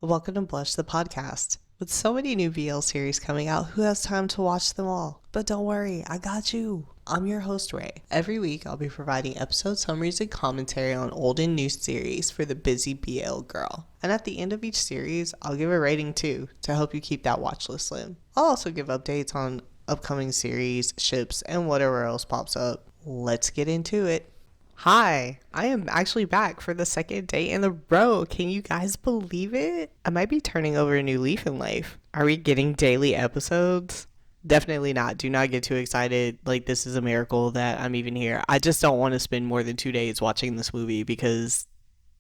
Welcome to Blush the podcast. With so many new BL series coming out, who has time to watch them all? But don't worry, I got you. I'm your host, Ray. Every week, I'll be providing episode summaries and commentary on old and new series for the busy BL girl. And at the end of each series, I'll give a rating too to help you keep that watch list slim. I'll also give updates on upcoming series, ships, and whatever else pops up. Let's get into it. Hi, I am actually back for the second day in a row. Can you guys believe it? I might be turning over a new leaf in life. Are we getting daily episodes? Definitely not. Do not get too excited. Like, this is a miracle that I'm even here. I just don't want to spend more than 2 days watching this movie because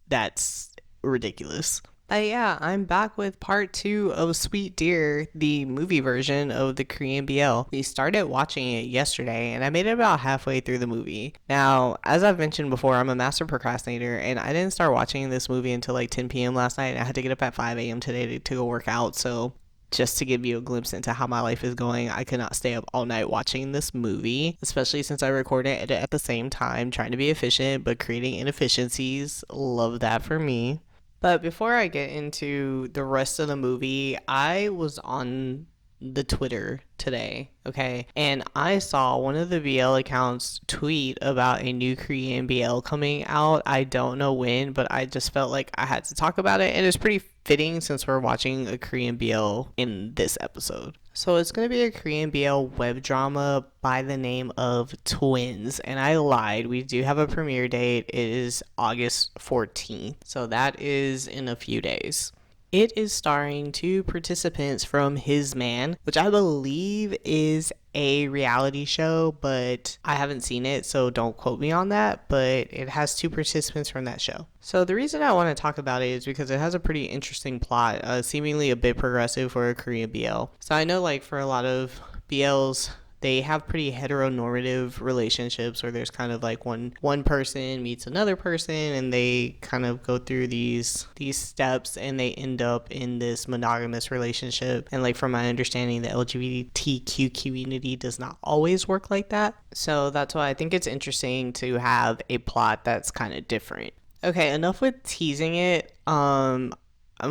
that's ridiculous. Yeah, I'm back with part 2 of Sweet Dear, the movie version of the Korean BL. We started watching it yesterday, and I made it about halfway through the movie. Now, as I've mentioned before, I'm a master procrastinator, and I didn't start watching this movie until like 10 p.m. last night, and I had to get up at 5 a.m. today to go work out, so just to give you a glimpse into how my life is going, I could not stay up all night watching this movie, especially since I record and edit at the same time, trying to be efficient, but creating inefficiencies. Love that for me. But before I get into the rest of the movie, I was on the Twitter today, okay? And I saw one of the BL accounts tweet about a new Korean BL coming out. I don't know when, but I just felt like I had to talk about it. And it's pretty fitting since we're watching a Korean BL in this episode. So it's going to be a Korean BL web drama by the name of Twins. And I lied. We do have a premiere date. It is August 14th. So that is in a few days. It is starring 2 participants from His Man, which I believe is a reality show, but I haven't seen it, so don't quote me on that, but it has 2 participants from that show. So the reason I want to talk about it is because it has a pretty interesting plot, seemingly a bit progressive for a Korean BL. So I know like for a lot of BLs, they have pretty heteronormative relationships where there's kind of like one person meets another person and they kind of go through these steps and they end up in this monogamous relationship. And like from my understanding, the LGBTQ community does not always work like that. So that's why I think it's interesting to have a plot that's kind of different. Okay, enough with teasing it. I'm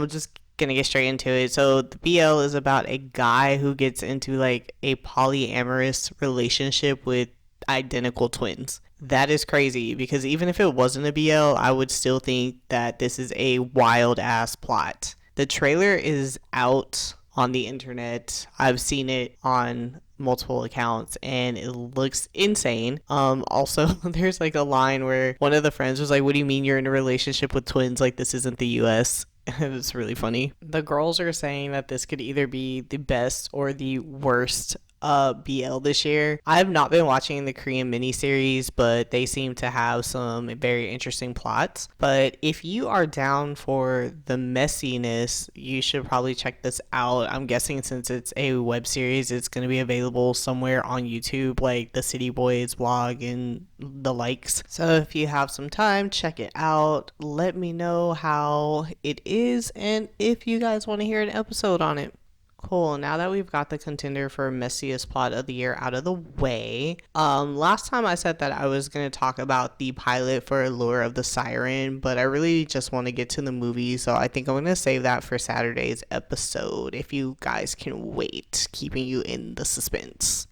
just gonna get straight into it. So the BL is about a guy who gets into like a polyamorous relationship with identical twins. That is crazy because even if it wasn't a BL, I would still think that this is a wild ass plot. The trailer is out on the internet. I've seen it on multiple accounts and it looks insane. Also there's like a line where one of the friends was like, what do you mean you're in a relationship with twins? Like, this isn't the US. It's really funny. The girls are saying that this could either be the best or the worst BL this year. I have not been watching the Korean miniseries, but they seem to have some very interesting plots. But if you are down for the messiness, you should probably check this out. I'm guessing since it's a web series, it's going to be available somewhere on YouTube, like the City Boys blog and the likes. So if you have some time, check it out. Let me know how it is and if you guys want to hear an episode on it. Cool. Now that we've got the contender for messiest plot of the year out of the way, last time I said that I was going to talk about the pilot for Allure of the Siren, but I really just want to get to the movie, so I think I'm going to save that for Saturday's episode if you guys can wait, keeping you in the suspense.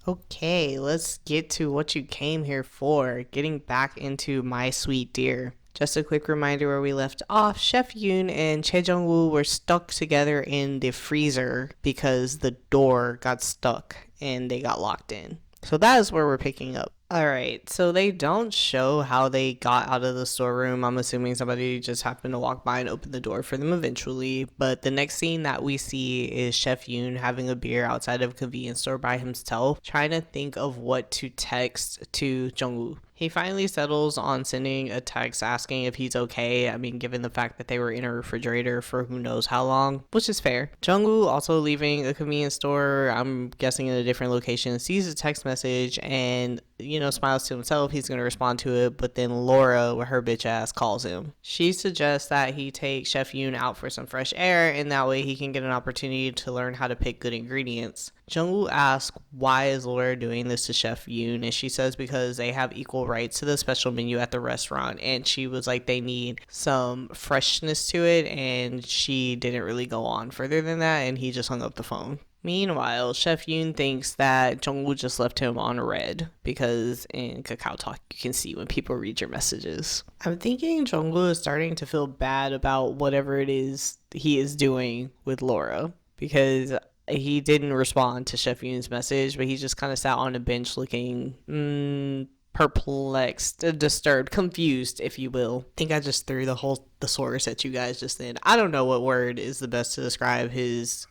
Okay, let's get to what you came here for, getting back into My Sweet Dear. Just a quick reminder where we left off, Chef Yoon and Jungwoo were stuck together in the freezer because the door got stuck and they got locked in. So that is where we're picking up. Alright, so they don't show how they got out of the storeroom. I'm assuming somebody just happened to walk by and open the door for them eventually. But the next scene that we see is Chef Yoon having a beer outside of a convenience store by himself, trying to think of what to text to Jungwoo. He finally settles on sending a text asking if he's okay. I mean, given the fact that they were in a refrigerator for who knows how long, which is fair. Jungwoo, also leaving a convenience store, I'm guessing in a different location, sees a text message and, smiles to himself. He's going to respond to it, but then Laura, with her bitch ass, calls him. She suggests that he take Chef Yoon out for some fresh air, and that way he can get an opportunity to learn how to pick good ingredients. Jungwoo asks why is Laura doing this to Chef Yoon, and she says because they have equal rights to the special menu at the restaurant, and she was like they need some freshness to it, and she didn't really go on further than that, and he just hung up the phone. Meanwhile, Chef Yoon thinks that Jungwoo just left him on red because in Kakao Talk you can see when people read your messages. I'm thinking Jungwoo is starting to feel bad about whatever it is he is doing with Laura because he didn't respond to Chef Yoon's message, but he just kind of sat on a bench looking perplexed, disturbed, confused, if you will. I think I just threw the whole thesaurus at you guys just then. I don't know what word is the best to describe his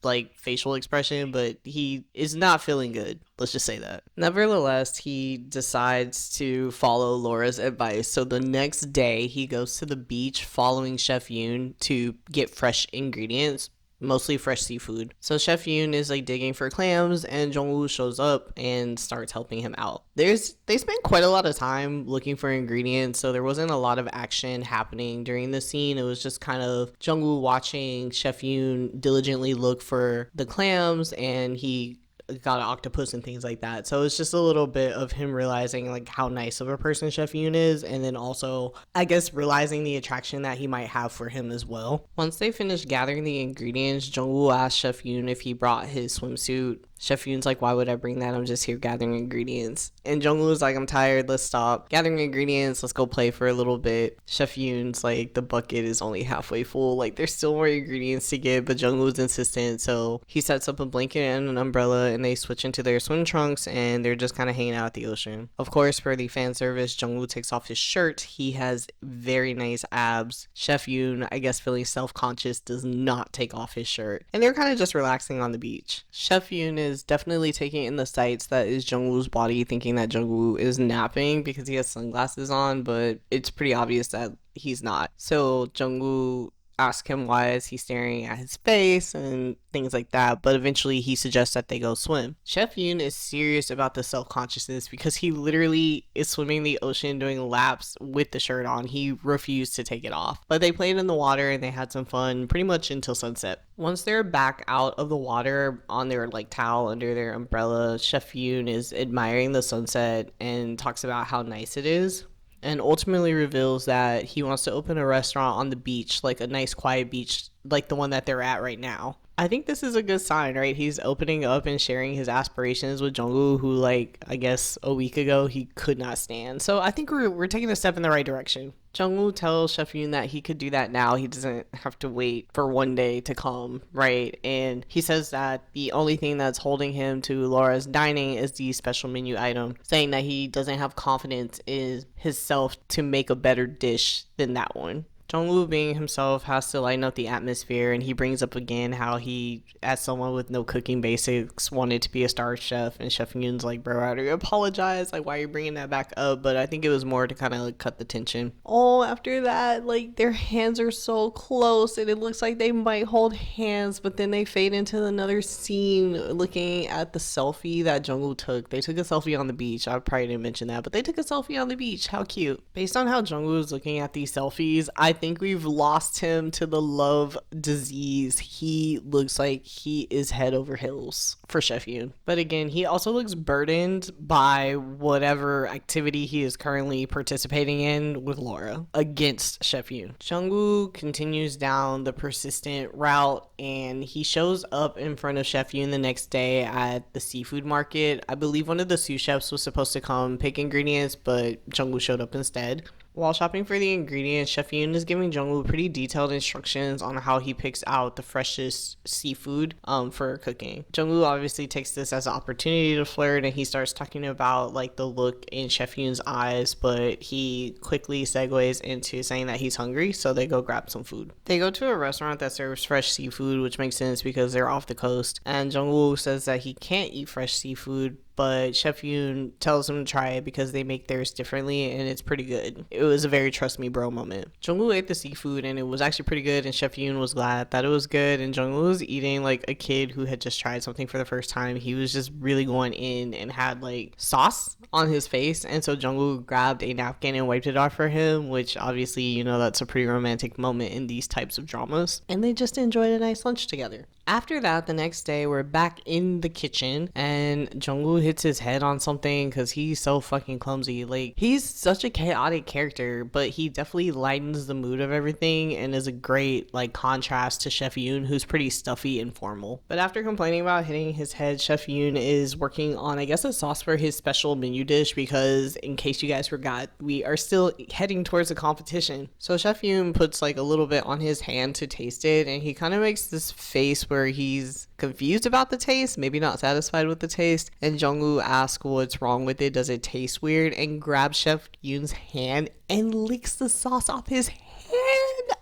like facial expression, but he is not feeling good. Let's just say that. Nevertheless, he decides to follow Laura's advice. So the next day, he goes to the beach following Chef Yoon to get fresh ingredients, mostly fresh seafood. So Chef Yoon is like digging for clams, and Jungwoo shows up and starts helping him out. They spent quite a lot of time looking for ingredients, so there wasn't a lot of action happening during the scene. It was just kind of Jungwoo watching Chef Yoon diligently look for the clams, and he got an octopus and things like that. So it's just a little bit of him realizing like how nice of a person Chef Yoon is, and then also I guess realizing the attraction that he might have for him as well. Once they finished gathering the ingredients, Jungwoo asked Chef Yoon if he brought his swimsuit. Chef Yoon's like, why would I bring that? I'm just here gathering ingredients. And Jungwoo was like, I'm tired. Let's stop gathering ingredients. Let's go play for a little bit. Chef Yoon's like, the bucket is only halfway full. Like, there's still more ingredients to get, but Jungwoo's insistent. So he sets up a blanket and an umbrella, and they switch into their swim trunks, and they're just kind of hanging out at the ocean. Of course, for the fan service, Jungwoo takes off his shirt. He has very nice abs. Chef Yoon, I guess feeling self-conscious, does not take off his shirt. And they're kind of just relaxing on the beach. Chef Yoon is definitely taking in the sights that is Jungwoo's body, thinking that Jungwoo is napping because he has sunglasses on, but it's pretty obvious that he's not. So Jungwoo asks him why is he staring at his face and things like that, but eventually he suggests that they go swim. Chef Yoon is serious about the self-consciousness because he literally is swimming the ocean doing laps with the shirt on. He refused to take it off, but they played in the water and they had some fun pretty much until sunset. Once they're back out of the water on their like towel under their umbrella, Chef Yoon is admiring the sunset and talks about how nice it is, and ultimately reveals that he wants to open a restaurant on the beach, like a nice quiet beach like the one that they're at right now. I think this is a good sign, right? He's opening up and sharing his aspirations with Jungwoo, who like I guess a week ago he could not stand. So I think we're taking a step in the right direction. Jungwoo tells Chef Yoon that he could do that now. He doesn't have to wait for one day to come, right? And he says that the only thing that's holding him to Laura's dining is the special menu item, saying that he doesn't have confidence in himself to make a better dish than that one. Jungwoo, being himself, has to lighten up the atmosphere, and he brings up again how he, as someone with no cooking basics, wanted to be a star chef, and Chef Yoon's like, bro, I do apologize, like, why are you bringing that back up? But I think it was more to kind of like cut the tension. Oh, after that, like, their hands are so close, and it looks like they might hold hands, but then they fade into another scene looking at the selfie that Jungwoo took. They took a selfie on the beach. I probably didn't mention that, but they took a selfie on the beach. How cute. Based on how Jungwoo is looking at these selfies, I think we've lost him to the love disease. He looks like he is head over heels for Chef Yoon. But again, he also looks burdened by whatever activity he is currently participating in with Laura against Chef Yoon. Jungwoo continues down the persistent route, and he shows up in front of Chef Yoon the next day at the seafood market. I believe one of the sous chefs was supposed to come pick ingredients, but Jungwoo showed up instead. While shopping for the ingredients, Chef Yoon is giving Jungwoo pretty detailed instructions on how he picks out the freshest seafood for cooking. Jungwoo obviously takes this as an opportunity to flirt, and he starts talking about like the look in Chef Yoon's eyes, but he quickly segues into saying that he's hungry, so they go grab some food. They go to a restaurant that serves fresh seafood, which makes sense because they're off the coast, and Jungwoo says that he can't eat fresh seafood, but Chef Yoon tells him to try it because they make theirs differently and it's pretty good. It was a very trust me bro moment. Jungwoo ate the seafood and it was actually pretty good, and Chef Yoon was glad that it was good, and Jungwoo was eating like a kid who had just tried something for the first time. He was just really going in and had like sauce on his face, and so Jungwoo grabbed a napkin and wiped it off for him, which obviously, you know, that's a pretty romantic moment in these types of dramas, and they just enjoyed a nice lunch together. After that, the next day, we're back in the kitchen and Jungwoo hits his head on something because he's so fucking clumsy. Like, he's such a chaotic character, but he definitely lightens the mood of everything and is a great, like, contrast to Chef Yoon, who's pretty stuffy and formal. But after complaining about hitting his head, Chef Yoon is working on, I guess, a sauce for his special menu dish because, in case you guys forgot, we are still heading towards a competition. So Chef Yoon puts, like, a little bit on his hand to taste it, and he kind of makes this face where he's confused about the taste, maybe not satisfied with the taste, and Jungwoo asks what's wrong with it, does it taste weird, and grabs Chef Yoon's hand and licks the sauce off his hand.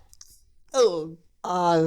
Oh,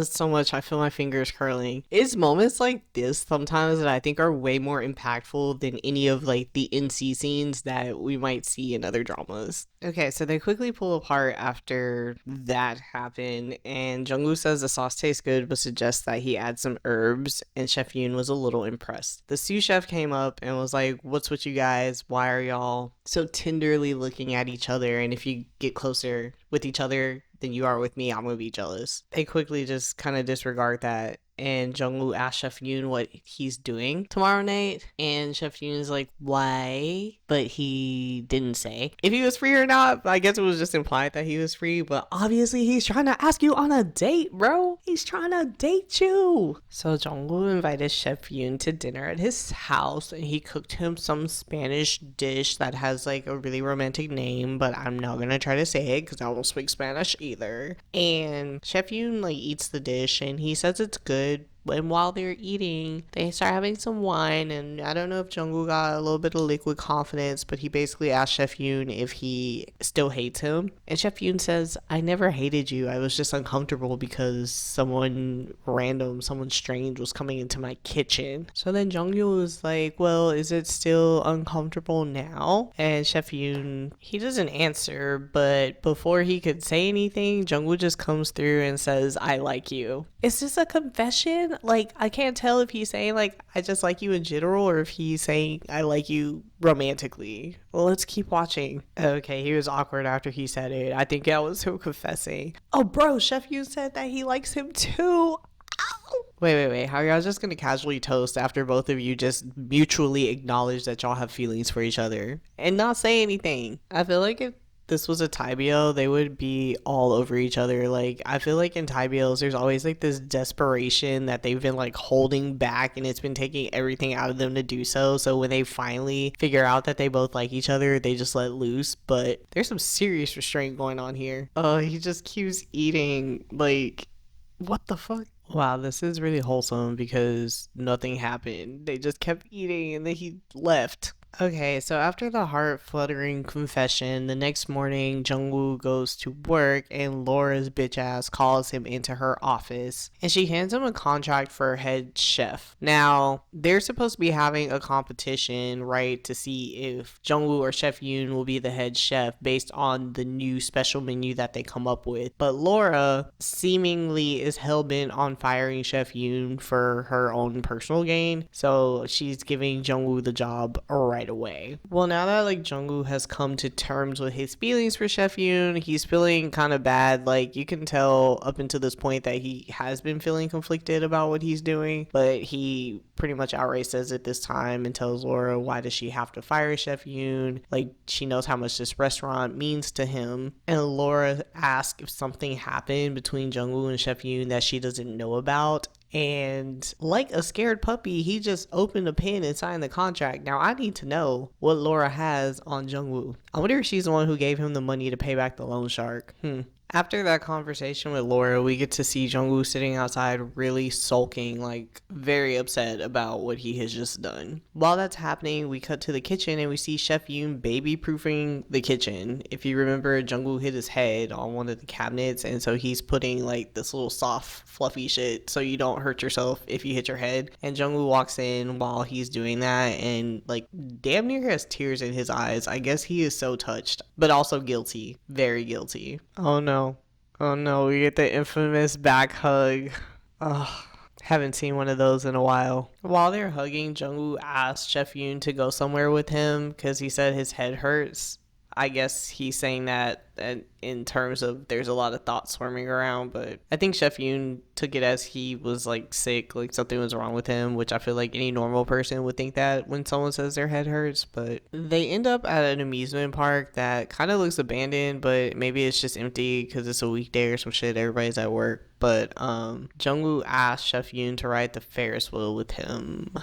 so much. I feel my fingers curling. It's moments like this sometimes that I think are way more impactful than any of like the NC scenes that we might see in other dramas. Okay, so they quickly pull apart after that happened, and Jungwoo says the sauce tastes good but suggests that he add some herbs, and Chef Yoon was a little impressed. The sous chef came up and was like, "What's with you guys? Why are y'all so tenderly looking at each other? And if you get closer with each other than you are with me, I'm gonna be jealous." They quickly just kind of disregard that, and Jungwoo asks Chef Yoon what he's doing tomorrow night, and Chef Yoon's like, "Why?" But he didn't say if he was free or not. I guess it was just implied that he was free, but obviously he's trying to ask you on a date, bro. He's trying to date you. So Jungwoo invited Chef Yoon to dinner at his house, and he cooked him some Spanish dish that has like a really romantic name, but I'm not gonna try to say it because I don't speak Spanish either. And Chef Yoon like eats the dish and he says it's good. And while they're eating, they start having some wine, and I don't know if Jungwoo got a little bit of liquid confidence, but he basically asked Chef Yoon if he still hates him. And Chef Yoon says, "I never hated you. I was just uncomfortable because someone random, someone strange was coming into my kitchen." So then Jungwoo was like, "Well, is it still uncomfortable now?" And Chef Yoon, he doesn't answer, but before he could say anything, Jungwoo just comes through and says, "I like you." Is this a confession? Like, I can't tell if he's saying like I just like you in general or if he's saying I like you romantically. Well, let's keep watching. Okay, he was awkward after he said it. I think that was him confessing. Oh bro, Chef Yoon said that he likes him too. Ow. Wait. How y'all just gonna casually toast after both of you just mutually acknowledge that y'all have feelings for each other and not say anything? I feel like if this was a Thai BL, they would be all over each other. Like, I feel like in Thai BLs, there's always like this desperation that they've been like holding back, and it's been taking everything out of them to do so. So when they finally figure out that they both like each other, they just let loose. But there's some serious restraint going on here. Oh, he just keeps eating. Like, what the fuck? Wow, this is really wholesome because nothing happened. They just kept eating and then he left. Okay, so after the heart-fluttering confession, the next morning, Jungwoo goes to work and Laura's bitch ass calls him into her office and she hands him a contract for head chef. Now, they're supposed to be having a competition, right, to see if Jungwoo or Chef Yoon will be the head chef based on the new special menu that they come up with. But Laura seemingly is hell-bent on firing Chef Yoon for her own personal gain, so she's giving Jungwoo the job right away. Well, now that like Jungwoo has come to terms with his feelings for Chef Yoon, he's feeling kind of bad. Like, you can tell up until this point that he has been feeling conflicted about what he's doing, but he pretty much outright says it this time and tells Laura why does she have to fire Chef Yoon. Like, she knows how much this restaurant means to him, and Laura asks if something happened between Jungwoo and Chef Yoon that she doesn't know about. And like a scared puppy, he just opened a pen and signed the contract. Now I need to know what Laura has on Jungwoo. I wonder if she's the one who gave him the money to pay back the loan shark. After that conversation with Laura, we get to see Jungwoo sitting outside really sulking, like very upset about what he has just done. While that's happening, we cut to the kitchen and we see Chef Yoon baby proofing the kitchen. If you remember, Jungwoo hit his head on one of the cabinets, and so he's putting like this little soft, fluffy shit so you don't hurt yourself if you hit your head. And Jungwoo walks in while he's doing that and like damn near has tears in his eyes. I guess he is so touched, but also guilty, very guilty. Oh no. Oh no, we get the infamous back hug. Ugh. Haven't seen one of those in a while. While they're hugging, Jungwoo asks Chef Yoon to go somewhere with him because he said his head hurts. I guess he's saying that in terms of there's a lot of thoughts swarming around, but I think Chef Yoon took it as he was like sick, like something was wrong with him, which I feel like any normal person would think that when someone says their head hurts. But they end up at an amusement park that kind of looks abandoned, but maybe it's just empty because it's a weekday or some shit, everybody's at work. But Jungwoo asked Chef Yoon to ride the Ferris wheel with him.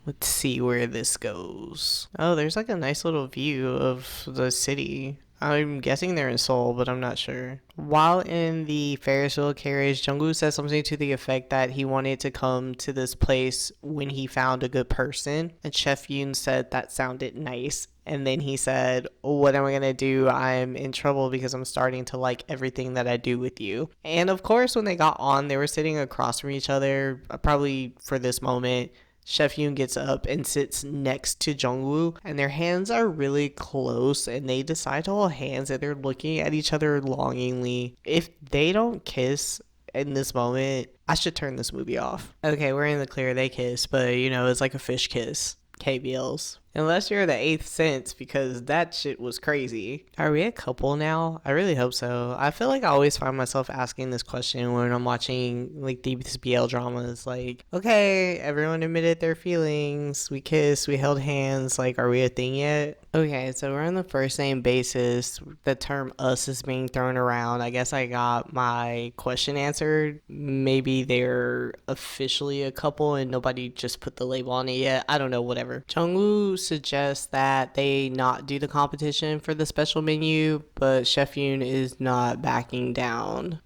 Let's see where this goes. Oh, there's like a nice little view of the city. I'm guessing they're in Seoul, but I'm not sure. While in the Ferris wheel carriage, Jungwoo says something to the effect that he wanted to come to this place when he found a good person. And Chef Yoon said that sounded nice. And then he said, what am I going to do? I'm in trouble because I'm starting to like everything that I do with you. And of course, when they got on, they were sitting across from each other, probably for this moment. Chef Yoon gets up and sits next to Jungwoo, and their hands are really close, and they decide to hold hands, and they're looking at each other longingly. If they don't kiss in this moment, I should turn this movie off. Okay, we're in the clear, they kiss, but you know, it's like a fish kiss. KBLs. Unless you're the Eighth Sense, because that shit was crazy. Are we a couple now? I really hope so. I feel like I always find myself asking this question when I'm watching like these BL dramas. Like, okay, everyone admitted their feelings. We kissed, we held hands. Like, are we a thing yet? Okay, so we're on the first name basis. The term us is being thrown around. I guess I got my question answered. Maybe they're officially a couple and nobody just put the label on it yet. I don't know, whatever. Jungwoo suggests that they not do the competition for the special menu, but Chef Yoon is not backing down.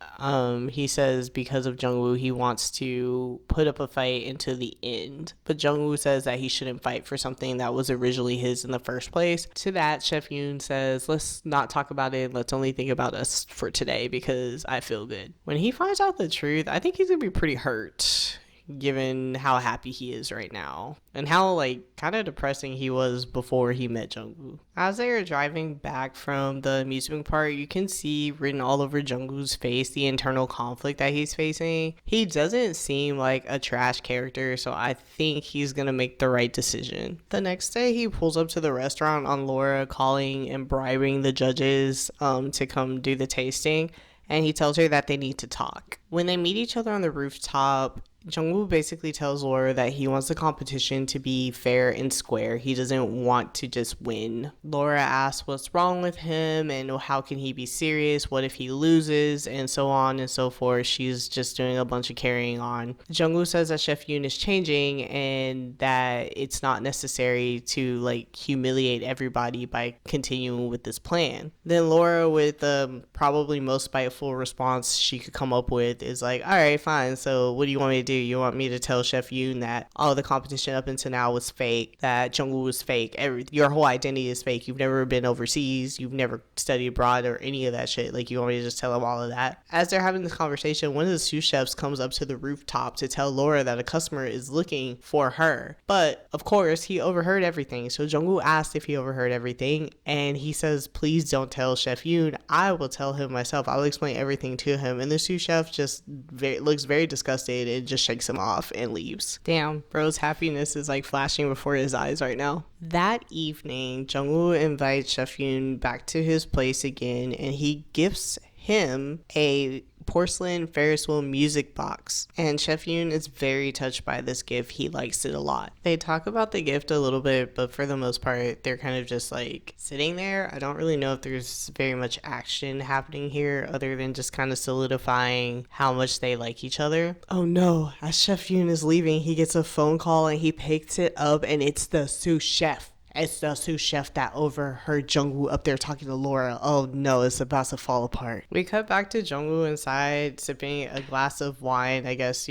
He says because of Jungwoo, he wants to put up a fight until the end. But Jungwoo says that he shouldn't fight for something that was originally his in the first place. To that, Chef Yoon says, let's not talk about it. Let's only think about us for today because I feel good. When he finds out the truth, I think he's gonna be pretty hurt, given how happy he is right now and how like kind of depressing he was before he met Jungwoo. As they are driving back from the amusement park, you can see written all over Jungwoo's face the internal conflict that he's facing. He doesn't seem like a trash character, so I think he's gonna make the right decision. The next day, he pulls up to the restaurant on Laura calling and bribing the judges to come do the tasting, and he tells her that they need to talk. When they meet each other on the rooftop, Jungwoo basically tells Laura that he wants the competition to be fair and square. He doesn't want to just win. Laura asks what's wrong with him and how can he be serious, what if he loses, and so on and so forth. She's just doing a bunch of carrying on. Jungwoo says that Chef Yoon is changing and that it's not necessary to like humiliate everybody by continuing with this plan. Then Laura, with the probably most spiteful response she could come up with, is like, all right, fine, so what do you want me to do? You want me to tell Chef Yoon that the competition up until now was fake, that Jungwoo was fake, your whole identity is fake, you've never been overseas, you've never studied abroad or any of that shit, like you want me to just tell him all of that? As they're having this conversation, one of the sous chefs comes up to the rooftop to tell Laura that a customer is looking for her, but of course he overheard everything. So Jungwoo asked if he overheard everything, and he says, please don't tell Chef Yoon, I will tell him myself, I'll explain everything to him. And the sous chef just looks very disgusted and just shakes him off and leaves. Damn, bro's happiness is like flashing before his eyes right now. That evening, Jungwoo invites Chef Yoon back to his place again, and he gifts him a porcelain Ferris wheel music box, and Chef Yoon is very touched by this gift. He likes it a lot. They talk about the gift a little bit, but for the most part they're kind of just like sitting there. I don't really know if there's very much action happening here other than just kind of solidifying how much they like each other. Oh no, as Chef Yoon is leaving, he gets a phone call and he picks it up, and it's the sous chef. It's the sous chef that overheard Jungwoo up there talking to Laura. Oh no, it's about to fall apart. We cut back to Jungwoo inside, sipping a glass of wine, I guess,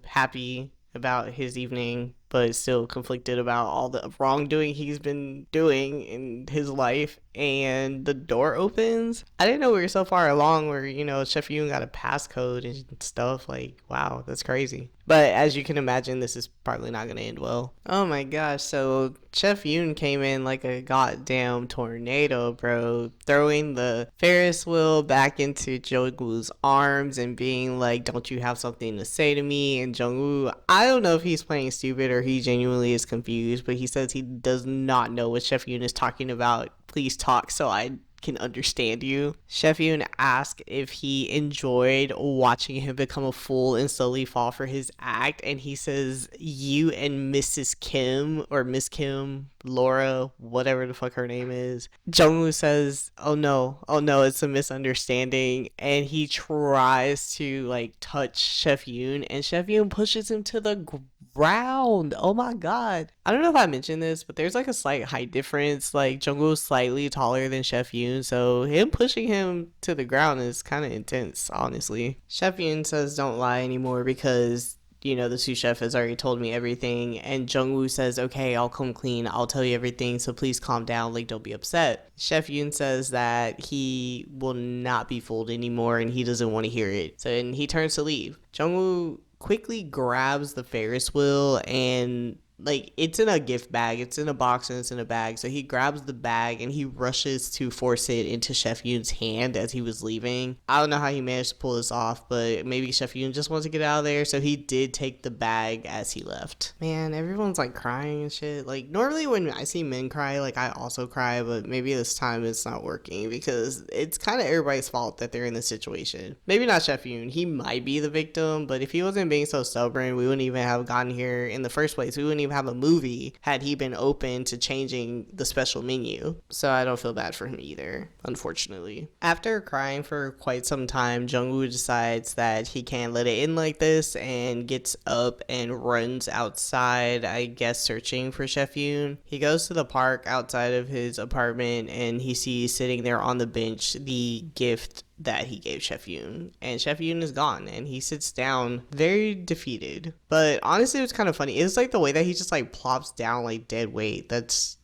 happy about his evening, but still conflicted about all the wrongdoing he's been doing in his life. And the door opens. I didn't know we were so far along where, Chef Yoon got a passcode and stuff. Like, wow, that's crazy. But as you can imagine, this is probably not going to end well. Oh my gosh, so Chef Yoon came in like a goddamn tornado, bro. Throwing the Ferris wheel back into Jungwoo's arms and being like, don't you have something to say to me? And Jungwoo, I don't know if he's playing stupid or he genuinely is confused, but he says he does not know what Chef Yoon is talking about. Please talk so I can understand you. Chef Yoon asked if he enjoyed watching him become a fool and slowly fall for his act, and he says, you and Mrs. Kim, or Miss Kim, Laura, whatever the fuck her name is. Jungwoo says, oh no, it's a misunderstanding, and he tries to like touch Chef Yoon, and Chef Yoon pushes him to the ground. Oh my god. I don't know if I mentioned this, but there's like a slight height difference. Like Jungwoo's slightly taller than Chef Yoon, so him pushing him to the ground is kind of intense, honestly. Chef Yoon says don't lie anymore because the sous chef has already told me everything, and Jungwoo says, okay, I'll come clean, I'll tell you everything, so please calm down, like don't be upset. Chef Yoon says that he will not be fooled anymore and he doesn't want to hear it, so and he turns to leave. Jungwoo quickly grabs the Ferris wheel and like it's in a gift bag, it's in a box and it's in a bag, so he grabs the bag and he rushes to force it into Chef Yoon's hand as he was leaving. I don't know how he managed to pull this off, but maybe Chef Yoon just wants to get out of there, so he did take the bag as he left. Man, everyone's like crying and shit. Like normally when I see men cry, like I also cry, but maybe this time it's not working because it's kind of everybody's fault that they're in this situation. Maybe not Chef Yoon, he might be the victim, but if he wasn't being so stubborn, we wouldn't even have gotten here in the first place. We wouldn't even have a movie had he been open to changing the special menu. So I don't feel bad for him either, unfortunately. After crying for quite some time, Jungwoo decides that he can't let it in like this and gets up and runs outside, I guess searching for Chef Yoon. He goes to the park outside of his apartment and he sees sitting there on the bench the gift that he gave Chef Yoon, and Chef Yoon is gone and he sits down very defeated. But honestly, it was kind of funny. It's like the way that he just like plops down like dead weight. That's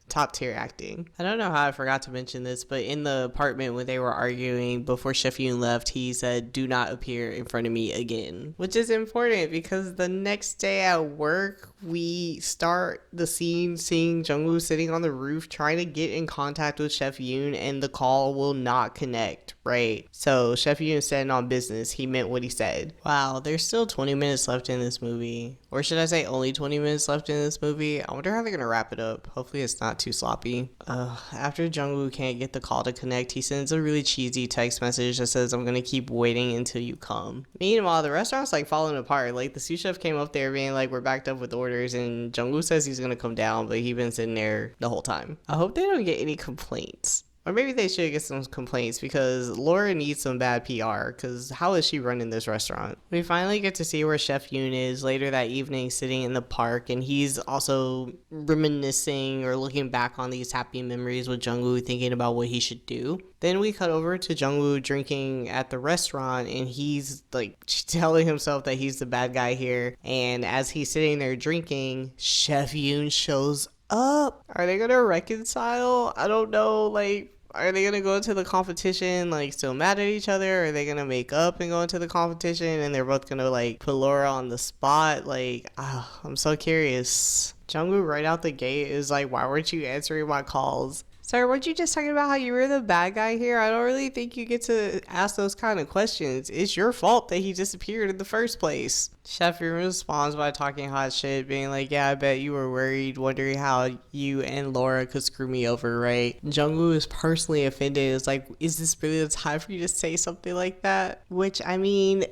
top tier acting. I don't know how I forgot to mention this, but in the apartment when they were arguing before Chef Yoon left, he said, do not appear in front of me again, which is important because the next day at work we start the scene seeing Jungwoo sitting on the roof trying to get in contact with Chef Yoon and the call will not connect, right? So Chef Yoon is standing on business. He meant what he said. Wow, there's still 20 minutes left in this movie. Or should I say only 20 minutes left in this movie? I wonder how they're gonna wrap it up. Hopefully it's not too sloppy. After Jungwoo can't get the call to connect, he sends a really cheesy text message that says, I'm gonna keep waiting until you come. Meanwhile, the restaurant's like falling apart. Like the sous chef came up there being like, we're backed up with orders, and Jungwoo says he's gonna come down, but he's been sitting there the whole time. I hope they don't get any complaints. Or maybe they should get some complaints because Laura needs some bad PR because how is she running this restaurant? We finally get to see where Chef Yoon is later that evening sitting in the park, and he's also reminiscing or looking back on these happy memories with Jungwoo, thinking about what he should do. Then we cut over to Jungwoo drinking at the restaurant, and he's like telling himself that he's the bad guy here, and as he's sitting there drinking, Chef Yoon shows up. Are they gonna reconcile? I don't know, like, are they gonna go into the competition like still mad at each other? Or are they gonna make up and go into the competition and they're both gonna like put Laura on the spot? Like, I'm so curious. Jungwoo right out the gate is like, why weren't you answering my calls? Sir, weren't you just talking about how you were the bad guy here? I don't really think you get to ask those kind of questions. It's your fault that he disappeared in the first place. Chef Yoon responds by talking hot shit, being like, yeah, I bet you were worried, wondering how you and Laura could screw me over, right? Jungwoo is personally offended. It's like, is this really the time for you to say something like that? Which, I mean,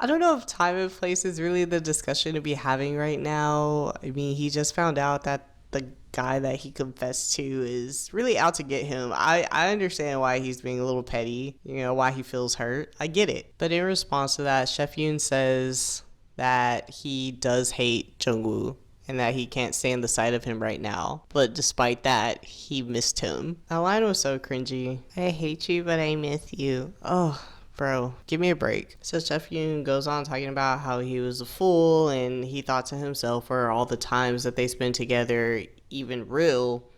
I don't know if time and place is really the discussion to be having right now. I mean, he just found out that the guy that he confessed to is really out to get him. I understand why he's being a little petty, why he feels hurt. I get it. But in response to that, Chef Yoon says that he does hate Jungwoo and that he can't stand the sight of him right now. But despite that, he missed him. That line was so cringy. I hate you, but I miss you. Oh, bro, give me a break. So Chef Yoon goes on talking about how he was a fool and he thought to himself, were all the times that they spent together even real?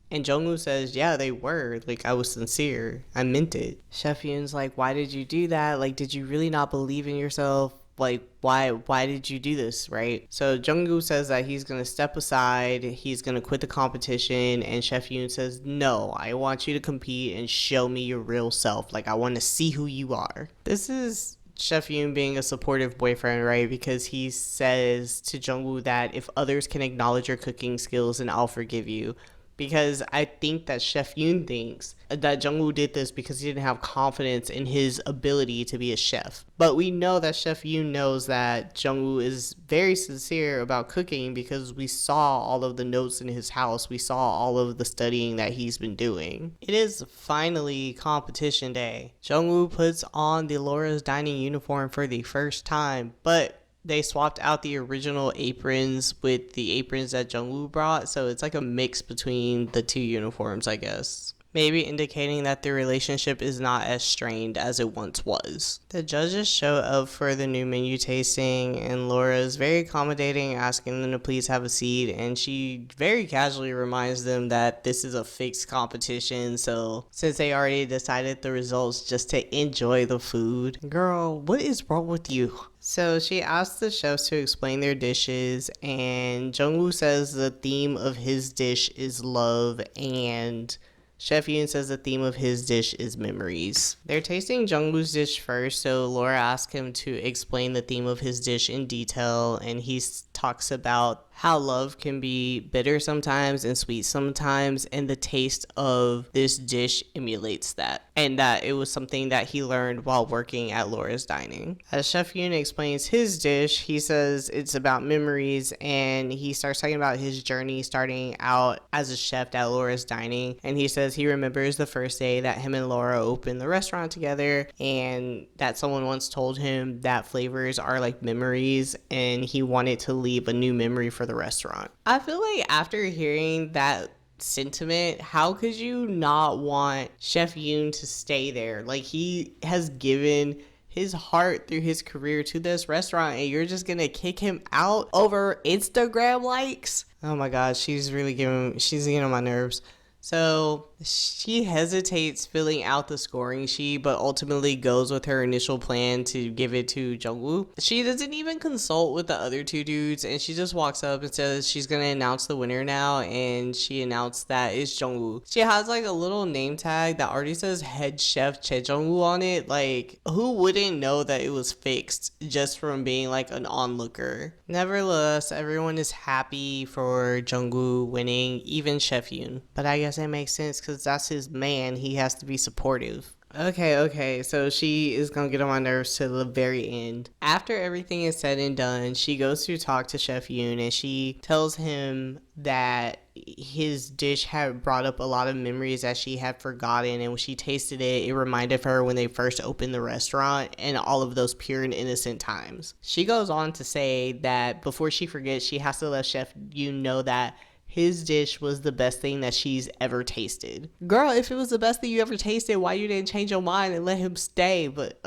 And Jungwoo says, yeah, they were. Like, I was sincere. I meant it. Chef Yoon's like, why did you do that? Like, did you really not believe in yourself? Like, why did you do this, right? So Jungwoo says that he's going to step aside. He's going to quit the competition. And Chef Yoon says, no, I want you to compete and show me your real self. Like, I want to see who you are. This is Chef Yoon being a supportive boyfriend, right? Because he says to Jungwoo that if others can acknowledge your cooking skills, then I'll forgive you. Because I think that Chef Yoon thinks that Jungwoo did this because he didn't have confidence in his ability to be a chef. But we know that Chef Yoon knows that Jungwoo is very sincere about cooking because we saw all of the notes in his house. We saw all of the studying that he's been doing. It is finally competition day. Jungwoo puts on the Laura's Dining uniform for the first time, but they swapped out the original aprons with the aprons that Jungwoo brought, so it's like a mix between the two uniforms, I guess. Maybe indicating that their relationship is not as strained as it once was. The judges show up for the new menu tasting, and Laura is very accommodating, asking them to please have a seat, and she very casually reminds them that this is a fixed competition, so since they already decided the results, just to enjoy the food. Girl, what is wrong with you? So she asks the chefs to explain their dishes, and Jungwoo says the theme of his dish is love, and Chef Yoon says the theme of his dish is memories. They're tasting Jungwoo's dish first, so Laura asks him to explain the theme of his dish in detail, and he talks about how love can be bitter sometimes and sweet sometimes, and the taste of this dish emulates that, and that it was something that he learned while working at Laura's Dining. As Chef Yoon explains his dish, he says it's about memories, and he starts talking about his journey starting out as a chef at Laura's Dining, and he says he remembers the first day that him and Laura opened the restaurant together, and that someone once told him that flavors are like memories, and he wanted to leave a new memory for the restaurant. I feel like after hearing that sentiment, how could you not want Chef Yoon to stay there? Like, he has given his heart through his career to this restaurant, and you're just gonna kick him out over Instagram likes? Oh my god, she's getting on my nerves. So she hesitates filling out the scoring sheet, but ultimately goes with her initial plan to give it to Jungwoo. She doesn't even consult with the other two dudes, and she just walks up and says she's gonna announce the winner now, and she announced that it's Jungwoo. She has like a little name tag that already says head chef Che Jungwoo on it. Like, who wouldn't know that it was fixed just from being like an onlooker? Nevertheless, everyone is happy for Jungwoo winning, even Chef Yoon. But I guess it makes sense because that's his man. He has to be supportive. Okay, so she is gonna get on my nerves to the very end. After everything is said and done, she goes to talk to Chef Yoon, and she tells him that his dish had brought up a lot of memories that she had forgotten, and when she tasted it, it reminded her when they first opened the restaurant and all of those pure and innocent times. She goes on to say that before she forgets, she has to let Chef Yoon know that his dish was the best thing that she's ever tasted. Girl, if it was the best thing you ever tasted, why you didn't change your mind and let him stay? But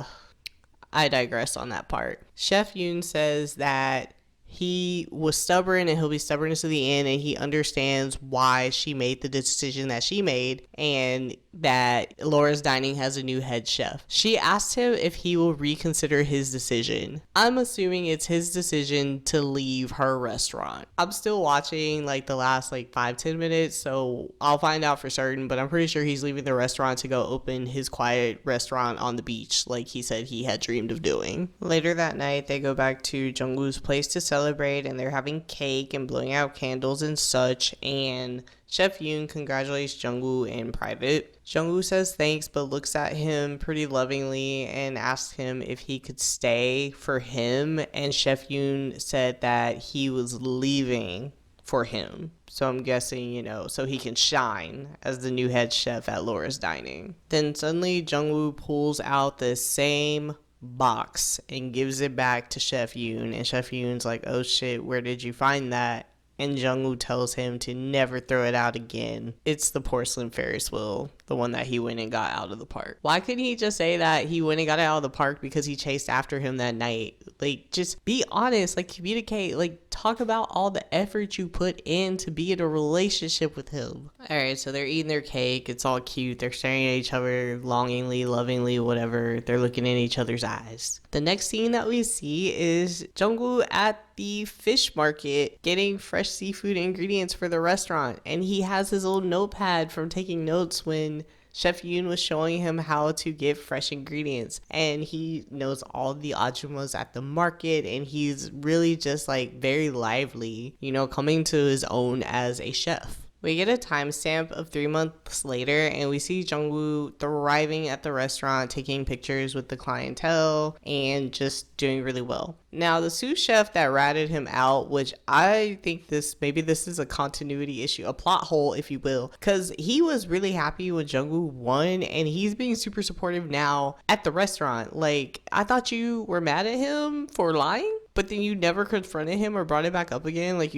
I digress on that part. Chef Yoon says that he was stubborn and he'll be stubborn to the end, and he understands why she made the decision that she made, and that Laura's Dining has a new head chef. She asked him if he will reconsider his decision. I'm assuming it's his decision to leave her restaurant. I'm still watching like the last like 5-10 minutes, so I'll find out for certain, but I'm pretty sure he's leaving the restaurant to go open his quiet restaurant on the beach like he said he had dreamed of doing. Later that night, they go back to Jungwoo's place to celebrate, and they're having cake and blowing out candles and such, and Chef Yoon congratulates Jungwoo in private. Jungwoo says thanks, but looks at him pretty lovingly and asks him if he could stay for him, and Chef Yoon said that he was leaving for him. So I'm guessing, so he can shine as the new head chef at Laura's Dining. Then suddenly Jungwoo pulls out the same box and gives it back to Chef Yoon. And Chef Yoon's like, oh shit, where did you find that? And Jungwoo tells him to never throw it out again. It's the porcelain Ferris wheel, the one that he went and got out of the park. Why couldn't he just say that he went and got it out of the park because he chased after him that night? Like, just be honest, like, communicate, like, talk about all the effort you put in to be in a relationship with him. All right, so they're eating their cake. It's all cute. They're staring at each other longingly, lovingly, whatever. They're looking in each other's eyes. The next scene that we see is Jungwoo at the fish market getting fresh seafood ingredients for the restaurant, and he has his little notepad from taking notes when Chef Yoon was showing him how to get fresh ingredients, and he knows all the ajumas at the market, and he's really just like very lively, you know, coming to his own as a chef. We get a timestamp of 3 months later, and we see Jungwoo thriving at the restaurant, taking pictures with the clientele, and just doing really well. Now, the sous chef that ratted him out, which I think maybe this is a continuity issue, a plot hole, if you will, because he was really happy when Jungwoo won, and he's being super supportive now at the restaurant. Like, I thought you were mad at him for lying? But then you never confronted him or brought it back up again. Like,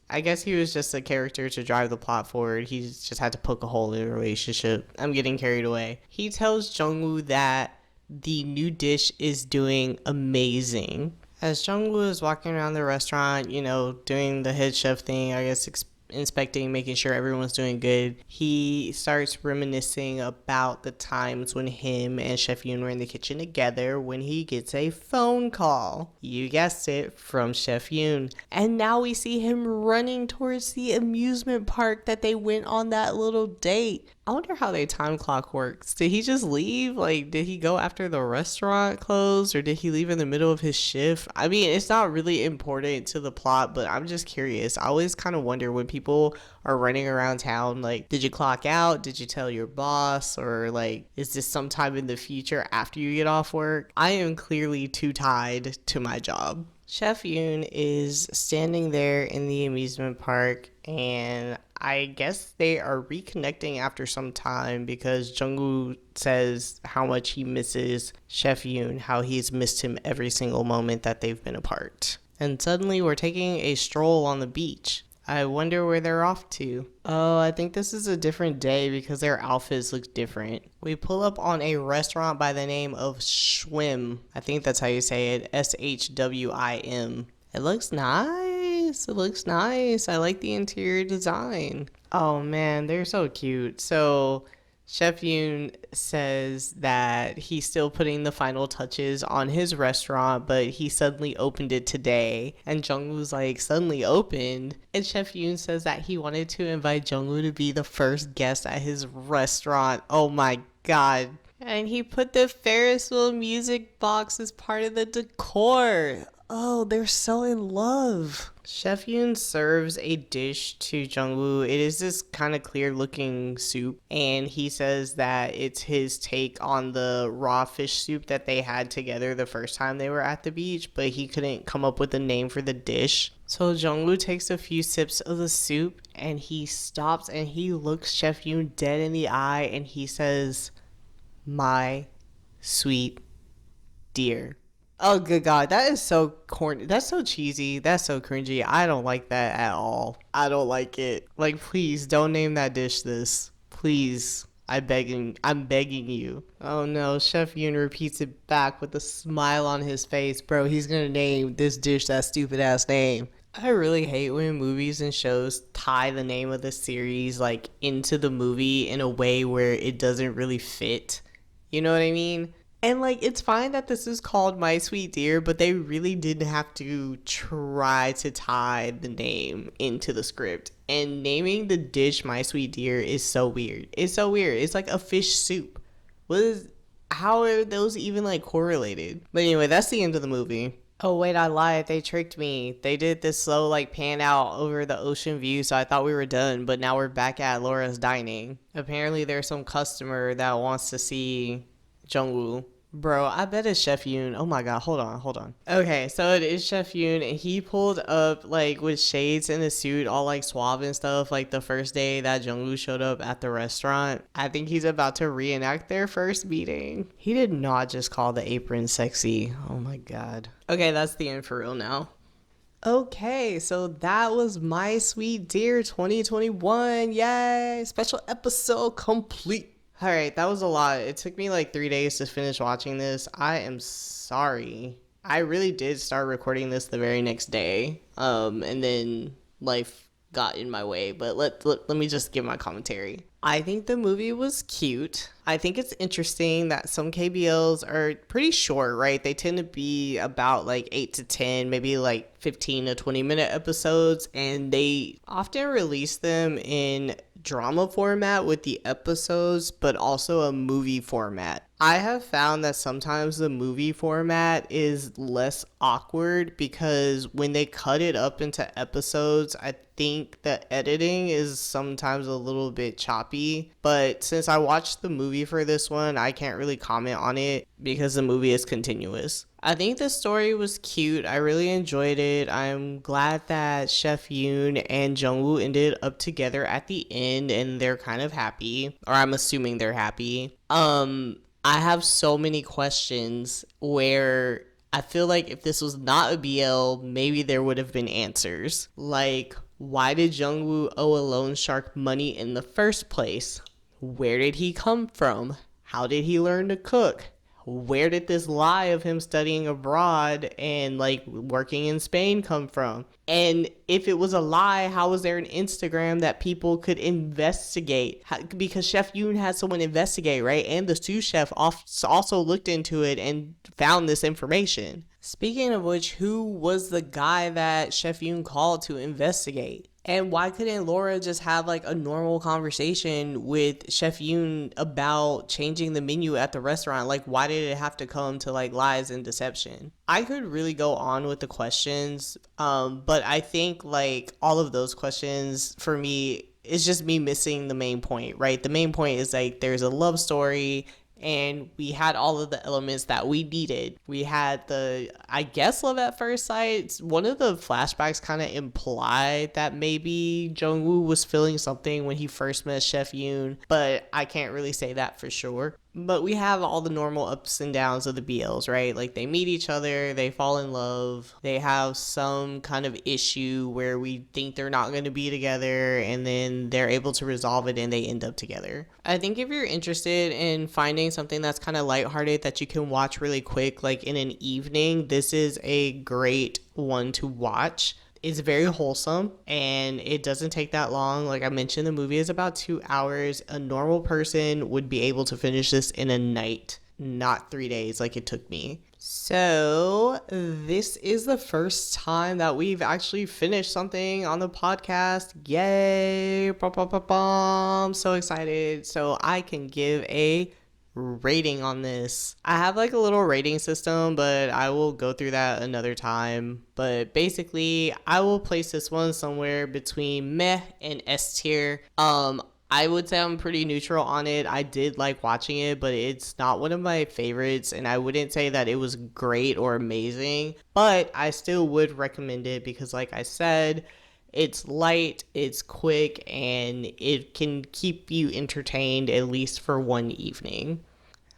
I guess he was just a character to drive the plot forward. He just had to poke a hole in a relationship. I'm getting carried away. He tells Jungwoo that the new dish is doing amazing. As Jungwoo is walking around the restaurant, you know, doing the head chef thing, I guess inspecting, making sure everyone's doing good, he starts reminiscing about the times when him and Chef Yoon were in the kitchen together when he gets a phone call. You guessed it, from Chef Yoon. And now we see him running towards the amusement park that they went on that little date. I wonder how their time clock works. Did he just leave? Like, did he go after the restaurant closed, or did he leave in the middle of his shift? I mean, it's not really important to the plot, but I'm just curious. I always kind of wonder when people are running around town, like, did you clock out? Did you tell your boss? Or, like, is this sometime in the future after you get off work? I am clearly too tied to my job. Chef Yoon is standing there in the amusement park, and I guess they are reconnecting after some time because Jungwoo says how much he misses Chef Yoon, how he's missed him every single moment that they've been apart. And suddenly we're taking a stroll on the beach. I wonder where they're off to. Oh, I think this is a different day because their outfits look different. We pull up on a restaurant by the name of Schwim. I think that's how you say it. SHWIM. It looks nice. It looks nice. I like the interior design. Oh man, they're so cute. So Chef Yoon says that he's still putting the final touches on his restaurant, but he suddenly opened it today. And Jungwoo's like, suddenly opened? And Chef Yoon says that he wanted to invite Jungwoo to be the first guest at his restaurant. Oh my god. And he put the Ferris wheel music box as part of the decor. Oh, they're so in love. Chef Yoon serves a dish to Jungwoo. It is this kind of clear looking soup, and he says that it's his take on the raw fish soup that they had together the first time they were at the beach, but he couldn't come up with a name for the dish. So Jungwoo takes a few sips of the soup, and he stops and he looks Chef Yoon dead in the eye, and he says, "My sweet dear." Oh, good God. That is so corny. That's so cheesy. That's so cringy. I don't like that at all. I don't like it. Like, please don't name that dish this. Please. I'm begging you. Oh no, Chef Yoon repeats it back with a smile on his face. Bro, he's gonna name this dish that stupid ass name. I really hate when movies and shows tie the name of the series, like, into the movie in a way where it doesn't really fit. You know what I mean? And, like, it's fine that this is called My Sweet Dear, but they really didn't have to try to tie the name into the script. And naming the dish My Sweet Dear is so weird. It's so weird. It's like a fish soup. How are those even, like, correlated? But anyway, that's the end of the movie. Oh, wait, I lied. They tricked me. They did this slow, like, pan out over the ocean view, so I thought we were done, but now we're back at Laura's Dining. Apparently, there's some customer that wants to see Jungwoo. Bro, I bet it's Chef Yoon. Oh my god, hold on. Okay, so it is Chef Yoon, and he pulled up like with shades in a suit, all like suave and stuff, like the first day that Jungwoo showed up at the restaurant. I think he's about to reenact their first meeting. He did not just call the apron sexy. Oh my god. Okay, that's the end for real now. Okay, so that was My Sweet Dear 2021. Yay! Special episode complete. All right, that was a lot. It took me like 3 days to finish watching this. I am sorry. I really did start recording this the very next day. And then life got in my way, but let me just give my commentary. I think the movie was cute. I think it's interesting that some KBLs are pretty short, right? They tend to be about like 8 to 10, maybe like 15 to 20-minute episodes, and they often release them in drama format with the episodes, but also a movie format. I have found that sometimes the movie format is less awkward because when they cut it up into episodes, I think the editing is sometimes a little bit choppy. But since I watched the movie for this one, I can't really comment on it because the movie is continuous. I think the story was cute. I really enjoyed it. I'm glad that Chef Yoon and Jungwoo ended up together at the end and they're kind of happy. Or I'm assuming they're happy. I have so many questions where I feel like if this was not a BL, maybe there would have been answers. Like, why did Jungwoo owe a loan shark money in the first place? Where did he come from? How did he learn to cook? Where did this lie of him studying abroad and like working in Spain come from? And if it was a lie, how was there an Instagram that people could investigate? Because Chef Yoon had someone investigate, right? And the sous chef also looked into it and found this information. Speaking of which, who was the guy that Chef Yoon called to investigate? And why couldn't Laura just have like a normal conversation with Chef Yoon about changing the menu at the restaurant? Like, why did it have to come to like lies and deception? I could really go on with the questions, but I think like all of those questions for me, it's just me missing the main point, right? The main point is like there's a love story and we had all of the elements that we needed. We had the, I guess, love at first sight. One of the flashbacks kind of implied that maybe Jungwoo was feeling something when he first met Chef Yoon, but I can't really say that for sure. But we have all the normal ups and downs of the BLs, right? Like they meet each other, they fall in love, they have some kind of issue where we think they're not going to be together, and then they're able to resolve it and they end up together. I think if you're interested in finding something that's kind of lighthearted that you can watch really quick, like in an evening, this is a great one to watch. It's very wholesome and it doesn't take that long. Like I mentioned, the movie is about 2 hours. A normal person would be able to finish this in a night, not 3 days like it took me. So this is the first time that we've actually finished something on the podcast. Yay! I'm so excited. So I can give a rating on this. I have like a little rating system, but I will go through that another time. But basically, I will place this one somewhere between meh and S tier. I would say I'm pretty neutral on it. I did like watching it, but it's not one of my favorites, and I wouldn't say that it was great or amazing, but I still would recommend it because like I said, it's light, it's quick, and it can keep you entertained at least for one evening.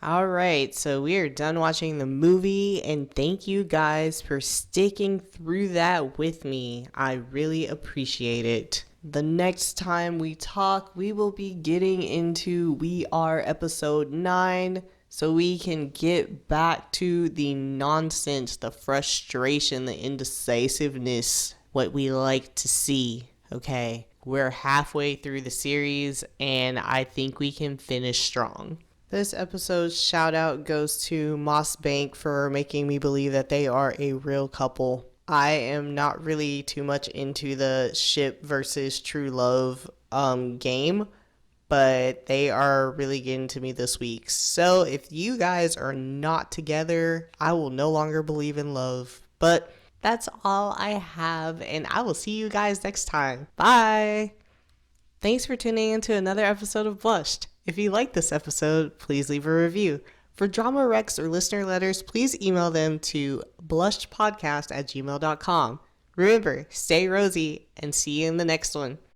All right, so we are done watching the movie, and thank you guys for sticking through that with me. I really appreciate it. The next time we talk, we will be getting into We Are episode 9, so we can get back to the nonsense, the frustration, the indecisiveness, what we like to see, okay? We're halfway through the series, and I think we can finish strong. This episode's shout out goes to Moss Bank for making me believe that they are a real couple. I am not really too much into the ship versus true love game, but they are really getting to me this week. So if you guys are not together, I will no longer believe in love. But that's all I have, and I will see you guys next time. Bye! Thanks for tuning in to another episode of Blushed. If you like this episode, please leave a review. For drama recs or listener letters, please email them to blushpodcast@gmail.com. Remember, stay rosy and see you in the next one.